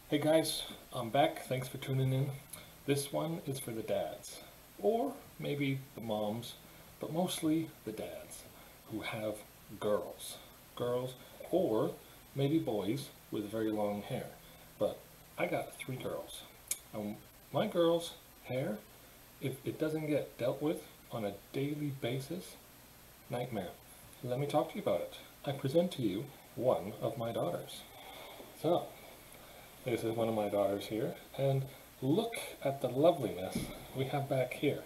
Hey guys, I'm back. Thanks for tuning in. This one is for the dads, or maybe the moms, but mostly the dads who have girls. Girls, or maybe boys with very long hair. But I got 3 girls. My girls' hair, if it doesn't get dealt with on a daily basis, nightmare. Let me talk to you about it. I present to you one of my daughters. So, this is one of my daughters here, and look at the loveliness we have back here.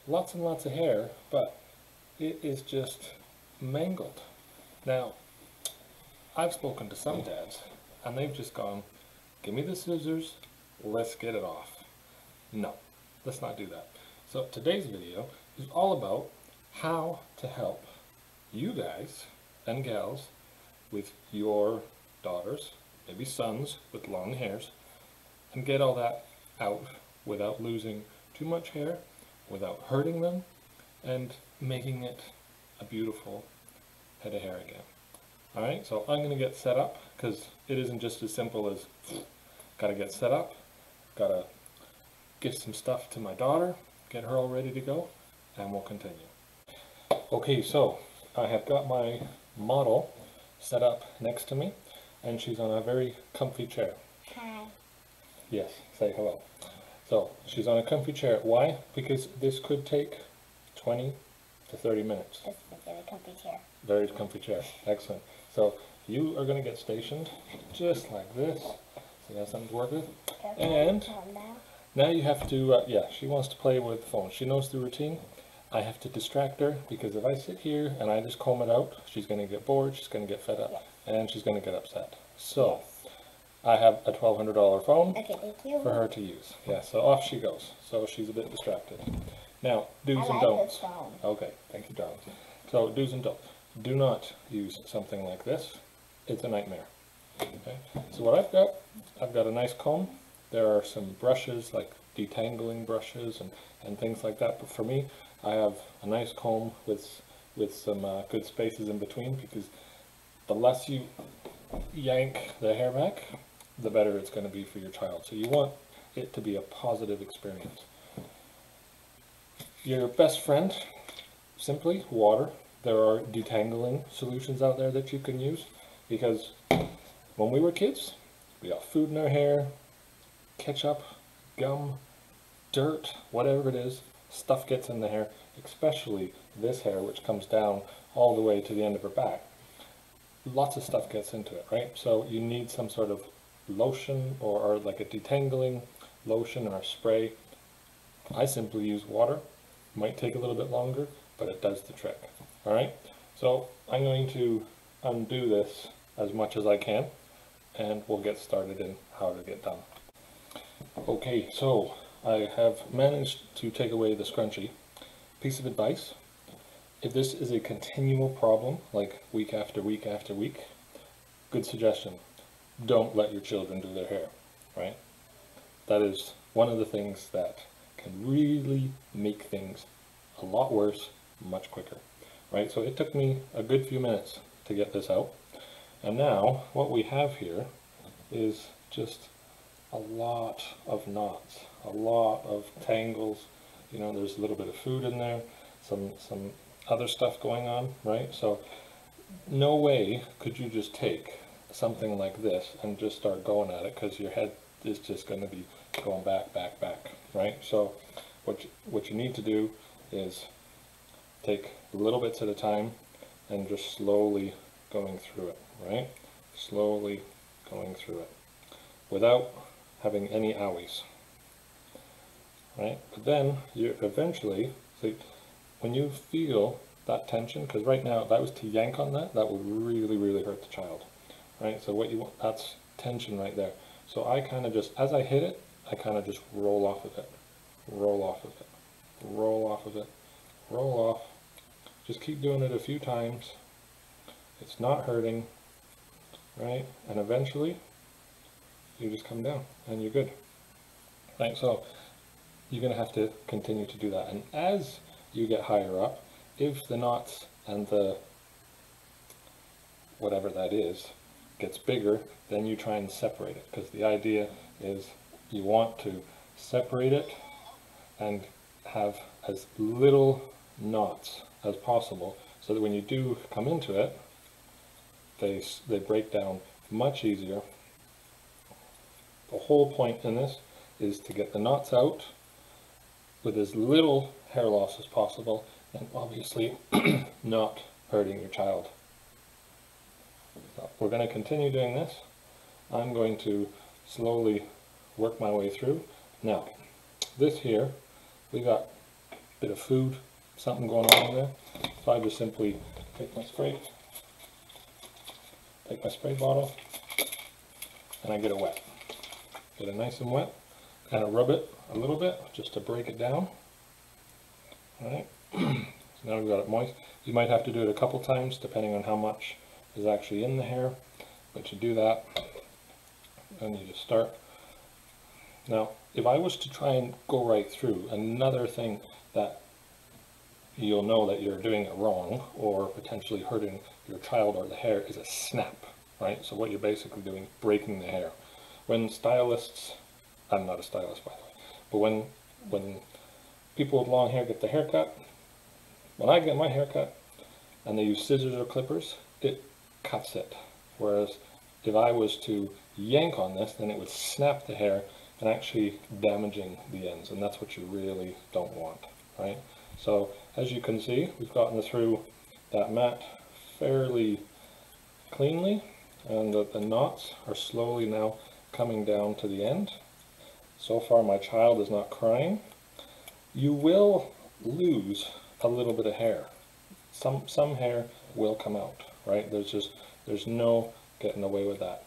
Lots and lots of hair, but it is just mangled. Now, I've spoken to some dads, and they've just gone, give me the scissors, let's get it off. No, let's not do that. So today's video is all about how to help you guys and gals with your daughters, maybe sons with long hairs, and get all that out without losing too much hair, without hurting them, and making it a beautiful head of hair again. Alright, so I'm going to get set up, because it isn't just as simple as gotta get set up, gotta give some stuff to my daughter, get her all ready to go, and we'll continue. Okay, so I have got my model set up next to me, and she's on a very comfy chair. Hi. Yes, say hello. So she's on a comfy chair. Why? Because this could take 20 to 30 minutes. This is a very comfy chair. Very comfy chair. Excellent. So you are going to get stationed just like this. So you have something to work with. Okay, And now you have to, yeah, she wants to play with the phone. She knows the routine. I have to distract her, because if I sit here and I just comb it out, she's going to get bored, she's going to get fed up, yes. and she's going to get upset. So I have a $1,200 phone Okay, thank you. for her to use. Yeah, so off she goes. So she's a bit distracted. Now, do's I and like don'ts. this phone. Okay, thank you, darling. So do's and don'ts. Do not use something like this. It's a nightmare. Okay. So what I've got a nice comb. There are some brushes, like detangling brushes and things like that. But for me, I have a nice comb with some good spaces in between, because the less you yank the hair back, the better it's going to be for your child. So you want it to be a positive experience. Your best friend, simply water. There are detangling solutions out there that you can use, because when we were kids, we got food in our hair, ketchup, gum, dirt, whatever it is, stuff gets in the hair, especially this hair, which comes down all the way to the end of her back. Lots of stuff gets into it, right? So you need some sort of lotion or like a detangling lotion or a spray. I simply use water. Might take a little bit longer, but it does the trick. All right, so I'm going to undo this as much as I can, and we'll get started in how to get done. Okay, so I have managed to take away the scrunchie. Piece of advice: if this is a continual problem, like week after week after week, good suggestion, don't let your children do their hair, right? That is one of the things that can really make things a lot worse much quicker, right? So it took me a good few minutes to get this out. And now what we have here is just a lot of knots, a lot of tangles. You know, there's a little bit of food in there, some other stuff going on, right? So no way could you just take something like this and just start going at it, because your head is just going to be going back, right? So what you need to do is take little bits at a time and just slowly going through it, right? Slowly going through it without having any owies, right? But then you eventually, see, when you feel that tension, because right now if I was to yank on that, that would really hurt the child, right? So what you want, that's tension right there. So I kind of just, as I hit it, I kind of just roll off of it, roll off of it, roll off of it, roll off. Just keep doing it a few times. It's not hurting, right? And eventually you just come down and you're good, right? So you're going to have to continue to do that. And as you get higher up, if the knots and the whatever that is gets bigger, then you try and separate it, because the idea is you want to separate it and have as little knots as possible, so that when you do come into it, they break down much easier. The whole point in this is to get the knots out with as little hair loss as possible, and obviously not hurting your child. So we're going to continue doing this. I'm going to slowly work my way through. Now, this here, we got a bit of food, something going on in there. So I just simply take my spray bottle, and I get it wet. Get it nice and wet, kind of rub it a little bit just to break it down. Alright, so now we've got it moist. You might have to do it a couple times depending on how much is actually in the hair, but you do that and you just start. Now, if I was to try and go right through, another thing that you'll know that you're doing it wrong or potentially hurting your child or the hair is a snap, right? So what you're basically doing is breaking the hair. When stylists, I'm not a stylist by the way, but when people with long hair get the haircut, when I get my haircut and they use scissors or clippers, it cuts it. Whereas if I was to yank on this, then it would snap the hair and actually damaging the ends, and that's what you really don't want, right? So as you can see, we've gotten through that mat fairly cleanly, and the knots are slowly now coming down to the end. So far my child is not crying. You will lose a little bit of hair. Some hair will come out, right? There's no getting away with that.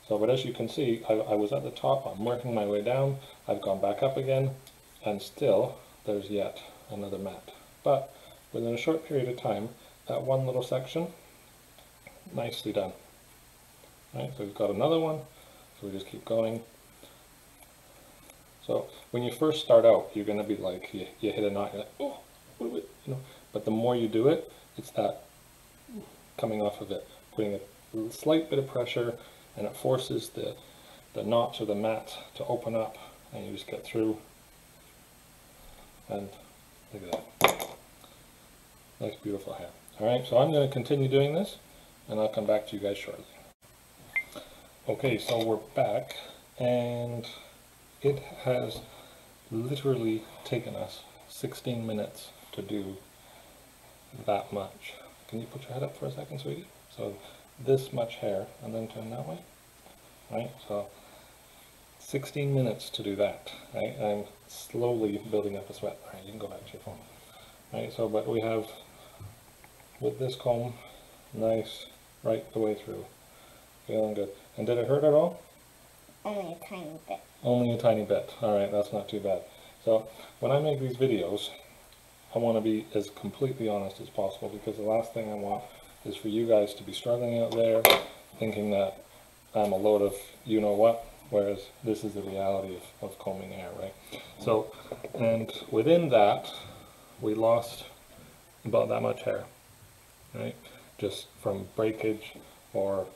So, but as you can see, I was at the top, I'm working my way down, I've gone back up again, and still there's yet another mat. But within a short period of time, that one little section, nicely done. Right, so we've got another one, so we just keep going. So when you first start out, you're going to be like, you hit a knot, you're like, oh, what do we, you know, but the more you do it, it's that coming off of it, putting a slight bit of pressure, and it forces the knots or the mat to open up, and you just get through, and look at that. Nice beautiful hair. Alright, so I'm going to continue doing this, and I'll come back to you guys shortly. Okay, so we're back, and it has literally taken us 16 minutes to do that much. Can you put your head up for a second, sweetie? So this much hair, and then turn that way. Right, so 16 minutes to do that. Right, I'm slowly building up a sweat. All right, you can go back to your phone. Right, so but we have with this comb, nice right the way through, feeling good. And did it hurt at all? Only a tiny bit. Only a tiny bit. All right, that's not too bad. So when I make these videos, I want to be as completely honest as possible, because the last thing I want is for you guys to be struggling out there thinking that I'm a load of you-know-what, whereas this is the reality of combing hair, right? So, and within that, we lost about that much hair, right? Just from breakage or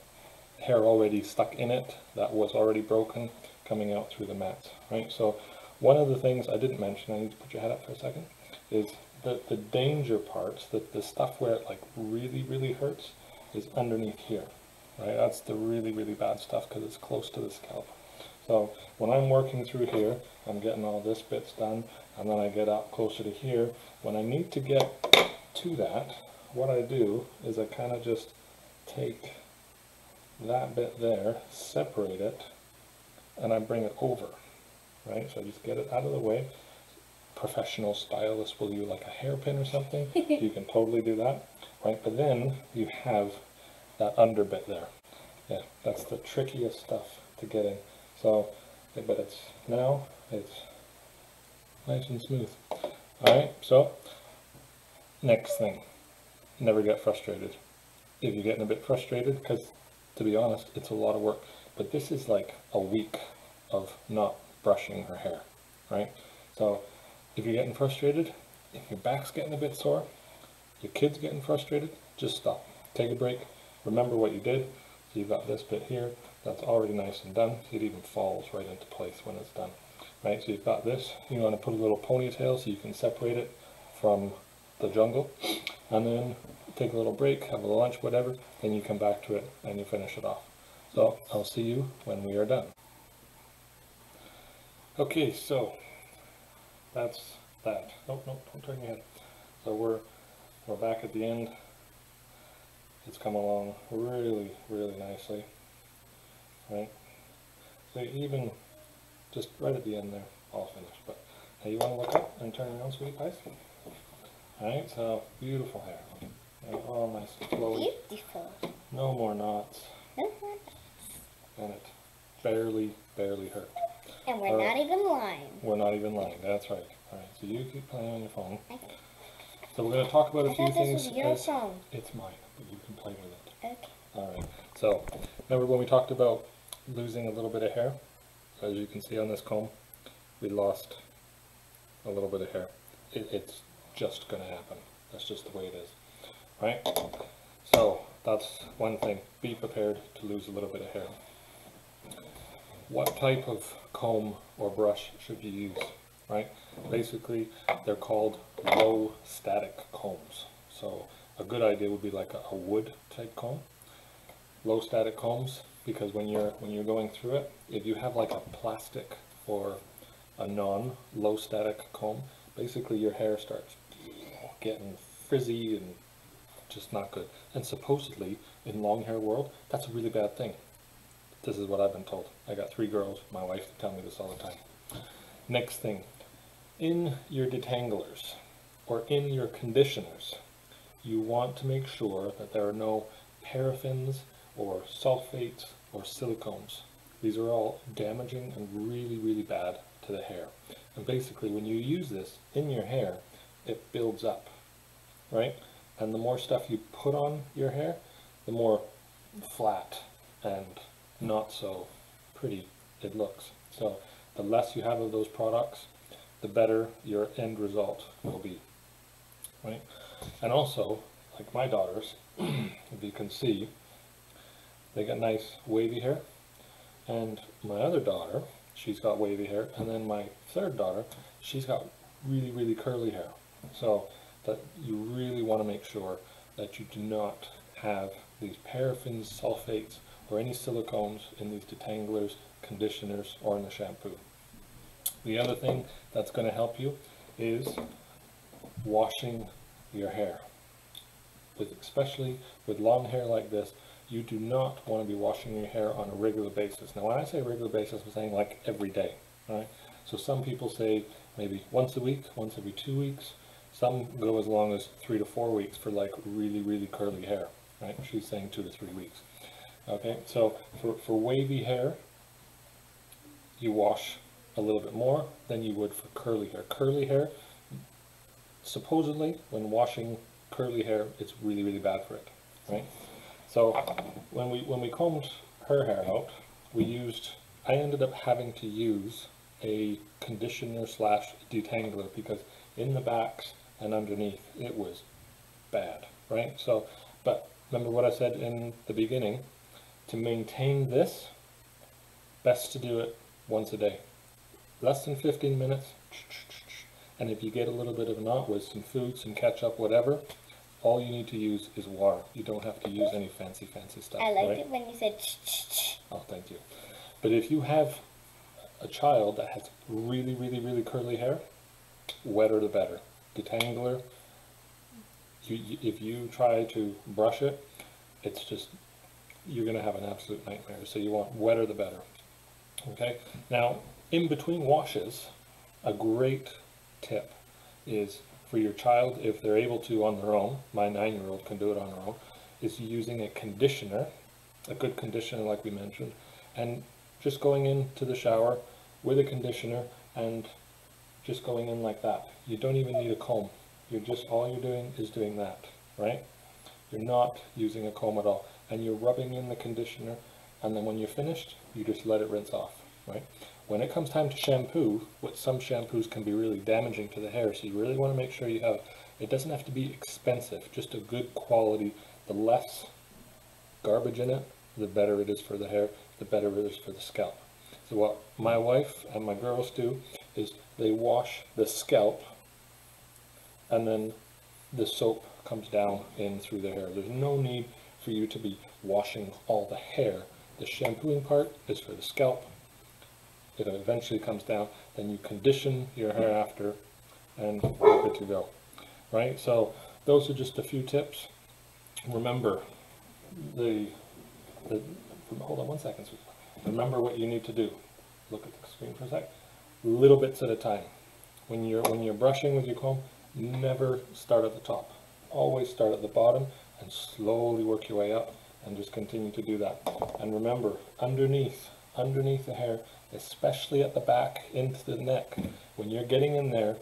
hair already stuck in it that was already broken coming out through the mats, right? So one of the things I didn't mention, I need to put your head up for a second, is the danger parts, the stuff where it like really hurts is underneath here, right? That's the really bad stuff because it's close to the scalp. So when I'm working through here, I'm getting all this bits done, and then I get up closer to here. When I need to get to that, what I do is I kind of just take that bit there, separate it, and I bring it over, right? So I just get it out of the way. Professional stylists will use like a hairpin or something. You can totally do that, right? But then you have that under bit there. Yeah, that's the trickiest stuff to get in. So, but it's now it's nice and smooth. All right, so next thing, never get frustrated. If you're getting a bit frustrated, because to be honest, it's a lot of work, but this is like a week of not brushing her hair, right? So if you're getting frustrated, if your back's getting a bit sore, your kid's getting frustrated, just stop. Take a break. Remember what you did. So you've got this bit here that's already nice and done. It even falls right into place when it's done. Right, so you've got this. You want to put a little ponytail so you can separate it from the jungle, and then take a little break, have a lunch, whatever, then you come back to it and you finish it off. So I'll see you when we are done. Okay, so that's that. Oh, no, don't turn your head. So we're back at the end. It's come along really, really nicely, right? So even just right at the end there, all finished. But now you want to look up and turn around, sweetie pies. Alright, so beautiful hair. All nice and flowy. Beautiful. No more knots. And it barely hurt. And we're not even lying. We're not even lying, that's right. Alright, so you keep playing on your phone. So we're going to talk about a few things. This was your phone. It's mine, but you can play with it. Okay. Alright, so remember when we talked about losing a little bit of hair? As you can see on this comb, we lost a little bit of hair. It's just going to happen. That's just the way it is, right? So that's one thing. Be prepared to lose a little bit of hair. What type of comb or brush should you use, right? Basically, they're called low static combs. So a good idea would be like a wood type comb. Low static combs, because when you're going through it, if you have like a plastic or a non-low static comb, basically your hair starts getting frizzy and just not good. And supposedly in long hair world, that's a really bad thing. This is what I've been told. I got 3 girls, my wife tell me this all the time. Next thing, in your detanglers or in your conditioners, you want to make sure that there are no paraffins or sulfates or silicones. These are all damaging and really bad to the hair. And basically when you use this in your hair, it builds up, right? And the more stuff you put on your hair, the more flat and not so pretty it looks. So the less you have of those products, the better your end result will be, right? And also, like my daughters, if you can see, they got nice wavy hair. And my other daughter, she's got wavy hair. And then my third daughter, she's got really curly hair. So that you really want to make sure that you do not have these paraffins, sulfates, or any silicones in these detanglers, conditioners, or in the shampoo. The other thing that's going to help you is washing your hair. Especially with long hair like this, you do not want to be washing your hair on a regular basis. Now when I say regular basis, I'm saying like every day, right? So some people say maybe once a week, once every 2 weeks. Some go as long as 3 to 4 weeks for like really curly hair, right? She's saying 2 to 3 weeks. Okay, so for wavy hair, you wash a little bit more than you would for curly hair. Curly hair, supposedly, when washing curly hair, it's really bad for it, right? So when we combed her hair out, I ended up having to use a conditioner slash detangler because in the backs and underneath it was bad, right? So, but remember what I said in the beginning, to maintain this, best to do it once a day. Less than 15 minutes, and if you get a little bit of a knot with some food, some ketchup, whatever, all you need to use is water. You don't have to use any fancy stuff. I liked right? it when you said Oh, thank you. But if you have a child that has really curly hair, wetter the better. Detangler, if you try to brush it, it's just, you're going to have an absolute nightmare. So you want wetter the better. Okay? Now, in between washes, a great tip is for your child, if they're able to on their own, my 9-year-old can do it on her own, is using a conditioner, a good conditioner like we mentioned, and just going into the shower with a conditioner and just going in like that. You don't even need a comb. All you're doing is doing that, right? You're not using a comb at all. And you're rubbing in the conditioner, and then when you're finished, you just let it rinse off, right? When it comes time to shampoo, some shampoos can be really damaging to the hair, so you really want to make sure you have, it doesn't have to be expensive, just a good quality. The less garbage in it, the better it is for the hair, the better it is for the scalp. So what my wife and my girls do is they wash the scalp, and then the soap comes down in through the hair. There's no need for you to be washing all the hair. The shampooing part is for the scalp. It eventually comes down, then you condition your hair after, and you're good to go. Right? So those are just a few tips. Remember, hold on one second, sweetie. Remember what you need to do. Look at the screen for a sec. Little bits at a time. When you're brushing with your comb, never start at the top. Always start at the bottom and slowly work your way up, and just continue to do that. And remember, underneath the hair, especially at the back into the neck, when you're getting in there,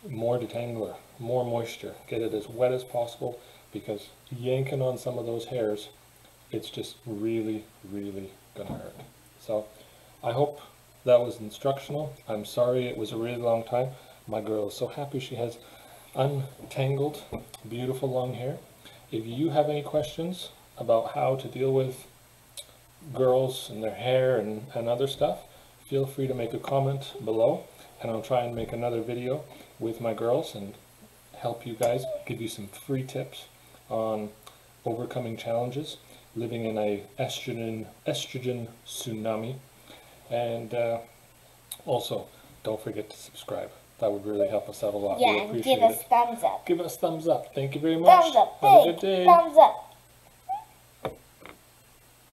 more detangler, more moisture. Get it as wet as possible, because yanking on some of those hairs, it's just really, really gonna hurt. So I hope that was instructional. I'm sorry it was a really long time. My girl is so happy she has untangled beautiful long hair. If you have any questions about how to deal with girls and their hair and other stuff, feel free to make a comment below, and I'll try and make another video with my girls and help you guys, give you some free tips on overcoming challenges, living in a estrogen tsunami. And also, don't forget to subscribe. That would really help us out a lot. Yeah, we and appreciate give us it. thumbs up. Give us thumbs up. Thank you very much. Thumbs up, Have a big good day. thumbs up.